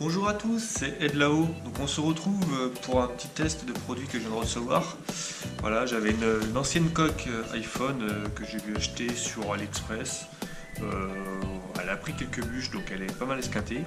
Bonjour à tous, c'est Ed là-haut. Donc on se retrouve pour un petit test de produit que je viens de recevoir. Voilà, j'avais une ancienne coque iPhone que j'ai dû acheter sur AliExpress. Elle a pris quelques bûches, donc elle est pas mal esquintée.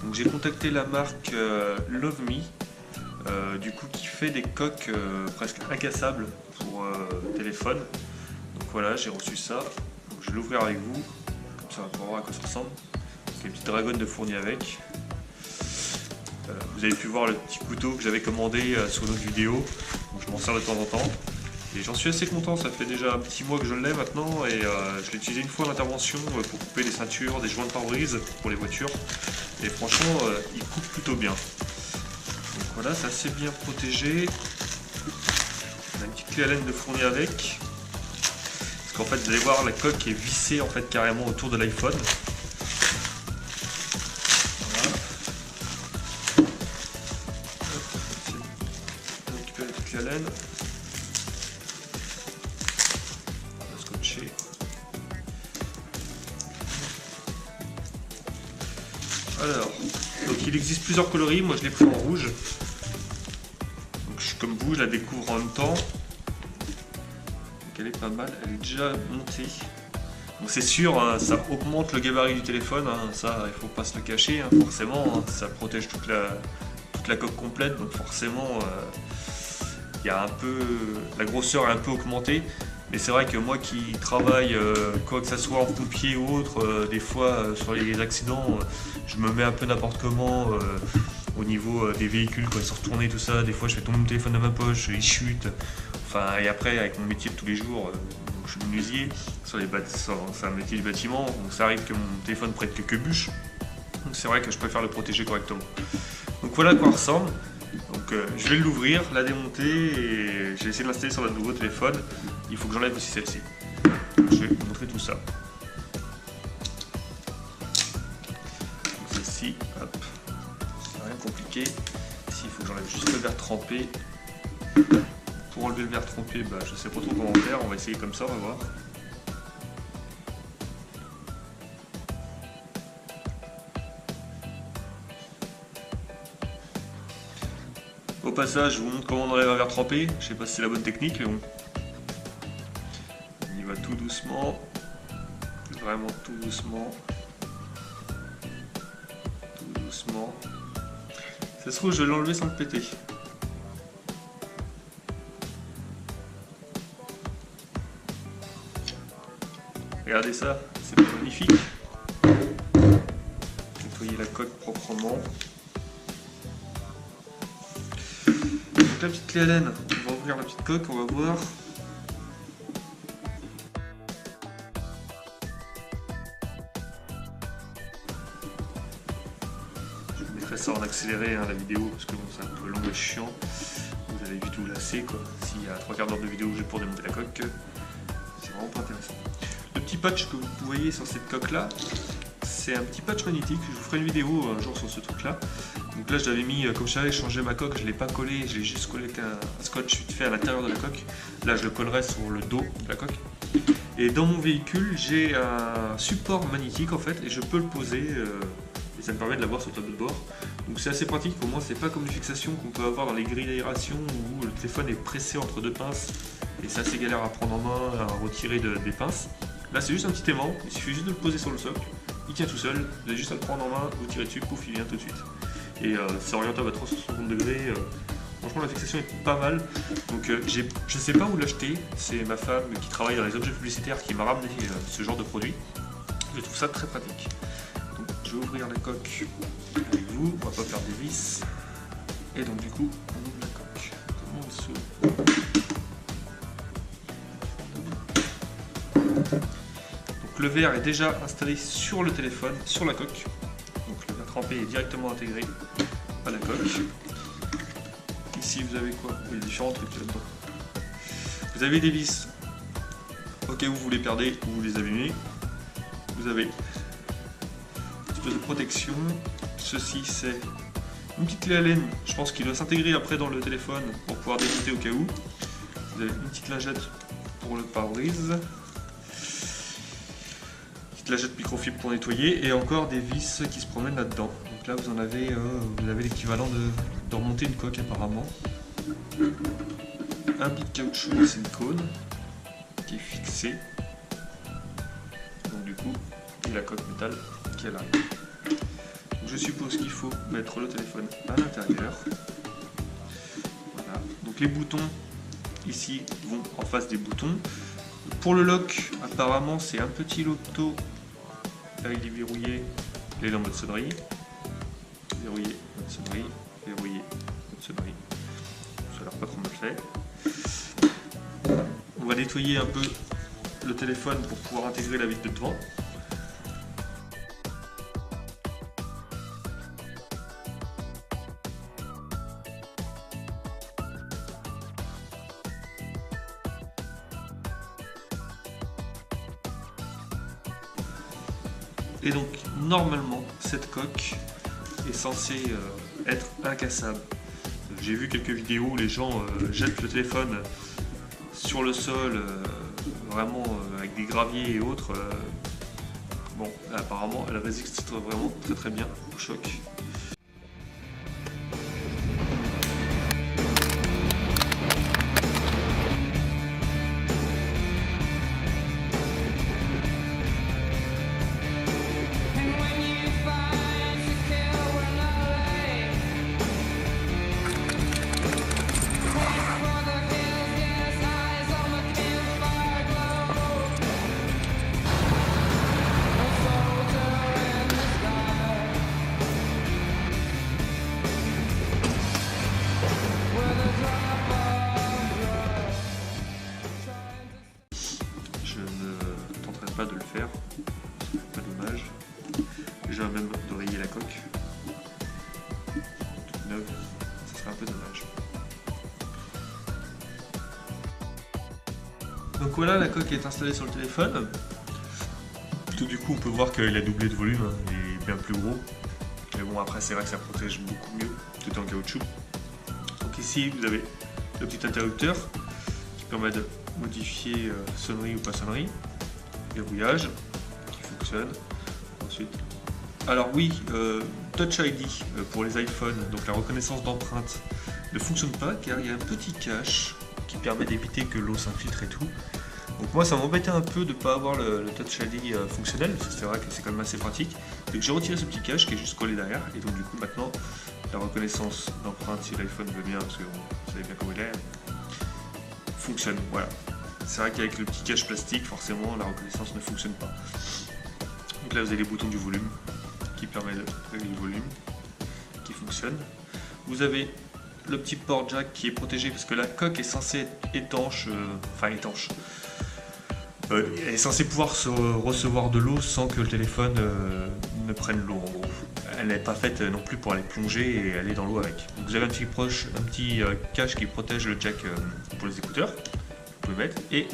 Donc j'ai contacté la marque Love Me, du coup qui fait des coques presque incassables pour téléphone. Donc voilà, j'ai reçu ça. Donc je vais l'ouvrir avec vous, comme ça on va voir à quoi ça ressemble. Il y a une petite dragonne de fourni avec. Vous avez pu voir le petit couteau que j'avais commandé sur notre vidéo, donc je m'en sers de temps en temps. Et j'en suis assez content, ça fait déjà un petit mois que je l'ai maintenant et je l'ai utilisé une fois en intervention pour couper les ceintures, des joints de pare-brise pour les voitures. Et franchement, il coupe plutôt bien. Donc voilà, c'est assez bien protégé. On a une petite clé à laine de fourni avec. Parce qu'en fait, vous allez voir, la coque est vissée en fait carrément autour de l'iPhone. La laine, on va scotcher. Alors, donc il existe plusieurs coloris, moi je l'ai pris en rouge. Donc comme vous, je la découvre en même temps. Donc elle est pas mal, elle est déjà montée. Bon, c'est sûr, hein, ça augmente le gabarit du téléphone, hein, ça il faut pas se le cacher, hein, forcément, hein, ça protège toute la coque complète, donc forcément il y a un peu, la grosseur est un peu augmentée, mais c'est vrai que moi qui travaille quoi que ce soit en pompier ou autre, des fois sur les accidents, je me mets un peu n'importe comment au niveau des véhicules quand ils sont retournés, tout ça. Des fois je fais tomber mon téléphone de ma poche, il chute. Enfin, et après avec mon métier de tous les jours, donc je suis menuisier, c'est un métier du bâtiment, donc ça arrive que mon téléphone prenne quelques bûches. Donc c'est vrai que je préfère le protéger correctement. Donc voilà à quoi il ressemble. Donc je vais l'ouvrir, la démonter et je vais essayer de l'installer sur le nouveau téléphone. Il faut que j'enlève aussi celle-ci. Je vais vous montrer tout ça. Celle-ci, hop, c'est rien compliqué. Ici il faut que j'enlève juste le verre trempé. Pour enlever le verre trempé, je sais pas trop comment faire, on va essayer comme ça, on va voir. Au passage, je vous montre comment on enlève un verre trempé. Je sais pas si c'est la bonne technique, mais bon. On y va tout doucement. Vraiment tout doucement. Tout doucement. Ça se trouve, je vais l'enlever sans le péter. Regardez ça, c'est magnifique. Nettoyer la coque proprement. Donc la petite clé à laine, on va ouvrir la petite coque, on va voir. Je vous mettrai ça en accéléré la vidéo parce que bon, c'est un peu long et chiant. Vous allez vite vous lasser quoi. S'il y a 3/4 d'heure de vidéo que j'ai pour démonter la coque, c'est vraiment pas intéressant. Le petit patch que vous voyez sur cette coque là, c'est un petit patch magnétique. Je vous ferai une vidéo un jour sur ce truc là. Donc là je l'avais mis, comme je savais changer ma coque, je ne l'ai pas collé, j'ai juste collé un scotch vite fait à l'intérieur de la coque. Là je le collerai sur le dos de la coque. Et dans mon véhicule j'ai un support magnétique en fait et je peux le poser et ça me permet de l'avoir sur le tableau de bord. Donc c'est assez pratique, au moins c'est pas comme une fixation qu'on peut avoir dans les grilles d'aération où le téléphone est pressé entre deux pinces et c'est assez galère à prendre en main, à retirer des pinces. Là c'est juste un petit aimant, il suffit juste de le poser sur le socle, il tient tout seul, vous avez juste à le prendre en main, vous tirez dessus, pouf, il vient tout de suite. Et c'est orientable à 360 degrés, franchement la fixation est pas mal. Donc je sais pas où l'acheter, c'est ma femme qui travaille dans les objets publicitaires qui m'a ramené ce genre de produit. Je trouve ça très pratique. Donc je vais ouvrir la coque avec vous, on va pas faire des vis. Et donc du coup, on ouvre la coque. Comment on s'ouvre ? Donc le verre est déjà installé sur le téléphone, sur la coque. Donc le verre trempé est directement intégré à la coque. Ici vous avez quoi ? Il y a différents trucs là-dedans. Vous avez des vis au cas où vous les perdez ou vous les abîmez. Vous avez une espèce de protection. Ceci c'est une petite clé à laine. Je pense qu'il doit s'intégrer après dans le téléphone pour pouvoir démonter au cas où. Vous avez une petite lingette pour le pare-brise. Lingette microfibre pour nettoyer et encore des vis qui se promènent là-dedans. Donc là vous avez l'équivalent de remonter une coque apparemment. Un bout de caoutchouc de silicone qui est fixé. Donc du coup, et la coque métal qui est à l'arrière. Je suppose qu'il faut mettre le téléphone à l'intérieur. Voilà. Donc les boutons ici vont en face des boutons. Pour le lock, apparemment c'est un petit loto. Là il est verrouillé, il est en mode sonnerie. Verrouillé, mode sonnerie, verrouillé, mode sonnerie. Ça a l'air pas trop mal fait. On va nettoyer un peu le téléphone pour pouvoir intégrer la vis de devant. Et donc normalement cette coque est censée être incassable. J'ai vu quelques vidéos où les gens jettent le téléphone sur le sol, vraiment avec des graviers et autres. Bon, apparemment elle résiste vraiment très bien au choc. Pas de le faire, c'est pas dommage. J'ai même de rayer la coque toute neuve, ça serait un peu dommage. Donc voilà, la coque est installée sur le téléphone. Tout du coup on peut voir qu'il a doublé de volume, hein, il est bien plus gros. Mais bon, après c'est vrai que ça protège beaucoup mieux, tout en caoutchouc. Donc ici vous avez le petit interrupteur qui permet de modifier sonnerie ou pas sonnerie. Verrouillage qui fonctionne. Ensuite, alors oui, Touch ID pour les iPhones, donc la reconnaissance d'empreinte ne fonctionne pas car il y a un petit cache qui permet d'éviter que l'eau s'infiltre et tout. Donc moi ça m'embêtait un peu de ne pas avoir le Touch ID fonctionnel, parce que c'est vrai que c'est quand même assez pratique. Donc j'ai retiré ce petit cache qui est juste collé derrière, et donc du coup maintenant la reconnaissance d'empreinte, si l'iPhone veut bien, parce que bon, vous savez bien comment il est, fonctionne, voilà. C'est vrai qu'avec le petit cache plastique, forcément, la reconnaissance ne fonctionne pas. Donc là, vous avez les boutons du volume qui permet de régler le volume, qui fonctionne. Vous avez le petit port jack qui est protégé parce que la coque est censée être étanche, elle est censée pouvoir recevoir de l'eau sans que le téléphone ne prenne l'eau en gros. Elle n'est pas faite non plus pour aller plonger et aller dans l'eau avec. Donc vous avez un petit cache qui protège le jack pour les écouteurs. Mettre, et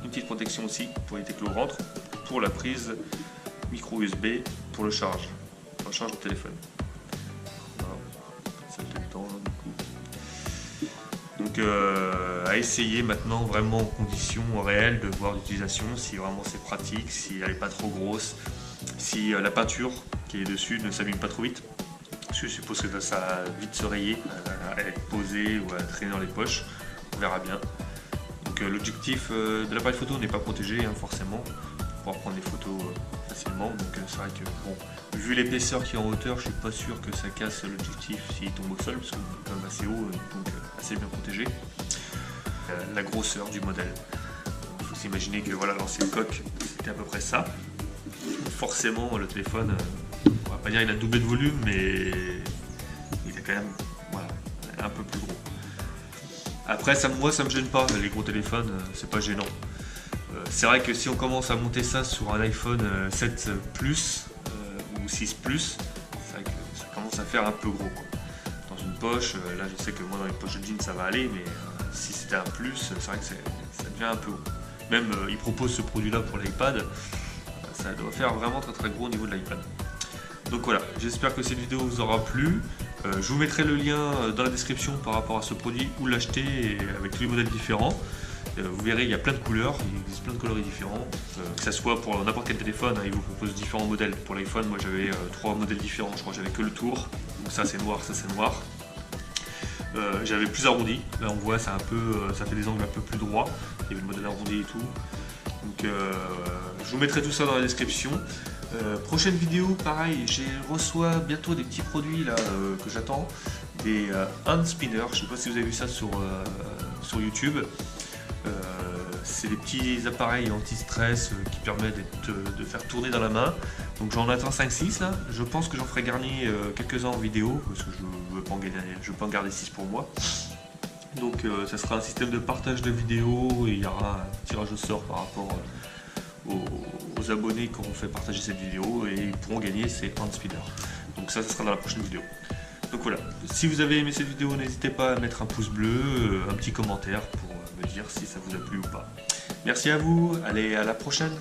une petite protection aussi pour éviter que l'eau rentre pour la prise micro USB pour la charge du téléphone. Voilà. Ça fait le temps là, du coup. Donc à essayer maintenant vraiment en conditions réelles de voir l'utilisation, si vraiment c'est pratique, si elle n'est pas trop grosse, si la peinture qui est dessus ne s'abîme pas trop vite. Parce que je suppose que ça va vite se rayer, à être posé ou à traîner dans les poches, on verra bien. Donc l'objectif de l'appareil photo n'est pas protégé forcément pour pouvoir prendre des photos facilement. Donc c'est vrai que bon, vu l'épaisseur qui est en hauteur, je suis pas sûr que ça casse l'objectif s'il tombe au sol parce qu'il est quand même assez haut, donc assez bien protégé. La grosseur du modèle. Il faut s'imaginer que voilà, l'ancienne coque c'était à peu près ça. Forcément le téléphone, on va pas dire qu'il a doublé de volume, mais il est quand même voilà, un peu plus gros. Après, moi ça me gêne pas, les gros téléphones, c'est pas gênant. C'est vrai que si on commence à monter ça sur un iPhone 7 Plus ou 6 Plus, c'est vrai que ça commence à faire un peu gros, quoi. Dans une poche, là je sais que moi dans les poches de jeans ça va aller, mais si c'était un Plus, c'est vrai que ça devient un peu gros. Même ils proposent ce produit là pour l'iPad, ça doit faire vraiment très gros au niveau de l'iPad. Donc voilà, j'espère que cette vidéo vous aura plu. Je vous mettrai le lien dans la description par rapport à ce produit, où l'acheter avec tous les modèles différents. Vous verrez, il y a plein de couleurs, il existe plein de coloris différents, que ce soit pour n'importe quel téléphone, il vous propose différents modèles. Pour l'iPhone, moi j'avais 3 modèles différents, je crois que j'avais que le tour, donc ça c'est noir, ça c'est noir. J'avais plus arrondi, là on voit ça fait des angles un peu plus droits, il y avait le modèle arrondi et tout. Donc je vous mettrai tout ça dans la description. Prochaine vidéo, pareil, je reçois bientôt des petits produits là que j'attends, des hand spinners, je sais pas si vous avez vu ça sur YouTube. C'est des petits appareils anti-stress qui permettent de faire tourner dans la main. Donc j'en attends 5-6 là. Je pense que j'en ferai garder quelques-uns en vidéo parce que je ne veux pas en garder 6 pour moi. Donc ça sera un système de partage de vidéos et il y aura un tirage au sort par rapport aux abonnés qui auront fait partager cette vidéo et ils pourront gagner ces hand spinners. Donc ça sera dans la prochaine vidéo. Donc voilà, si vous avez aimé cette vidéo, n'hésitez pas à mettre un pouce bleu, un petit commentaire pour me dire si ça vous a plu ou pas. Merci à vous, allez à la prochaine.